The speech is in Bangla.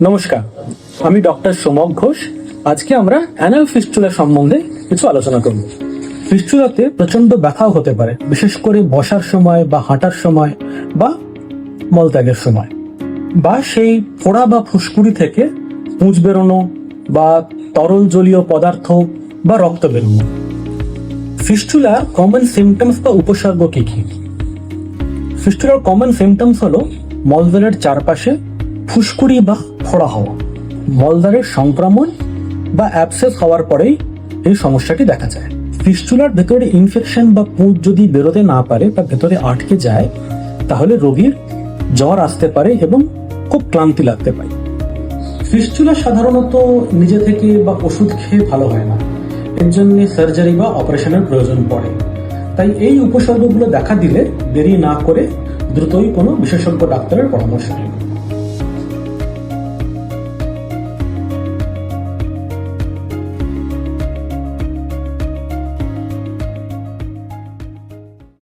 নমস্কার, আমি ডক্টর সোমক ঘোষ। আজকে আমরা অ্যানাল ফিস্টুলা সম্বন্ধে কিছু আলোচনা করব। ফিস্টুলাতে প্রচন্ড ব্যথাও হতে পারে, বিশেষ করে বসার সময় বা হাঁটার সময় বা মলত্যাগের সময়, বা সেই ফোড়া বা ফুসকুড়ি থেকে পুঁজ বেরোনো বা তরল জলীয় পদার্থ বা রক্ত বেরোনো। ফিস্টুলার কমন সিমটমস বা উপসর্গ কি কি? ফিস্টুলার কমন সিমটমস হলো মলদ্বারের চারপাশে ফুসকুড়ি বা ফোড়া হওয়া, মলদ্বারের সংক্রমণ বা অ্যাবসেস হওয়ার পরেই এই সমস্যাটি দেখা যায়। ফিস্টুলার ভেতরে ইনফেকশন বা পুঁজ যদি বেরোতে না পারে বা ভেতরে আটকে যায়, তাহলে রোগীর জ্বর আসতে পারে এবং খুব ক্লান্তি লাগতে পারে। ফিস্টুলা সাধারণত নিজে থেকে বা ওষুধ খেয়ে ভালো হয় না, এর জন্য সার্জারি বা অপারেশনের প্রয়োজন পড়ে। তাই এই উপসর্গগুলো দেখা দিলে দেরি না করে দ্রুতই কোনো বিশেষজ্ঞ ডাক্তারের পরামর্শ নিন।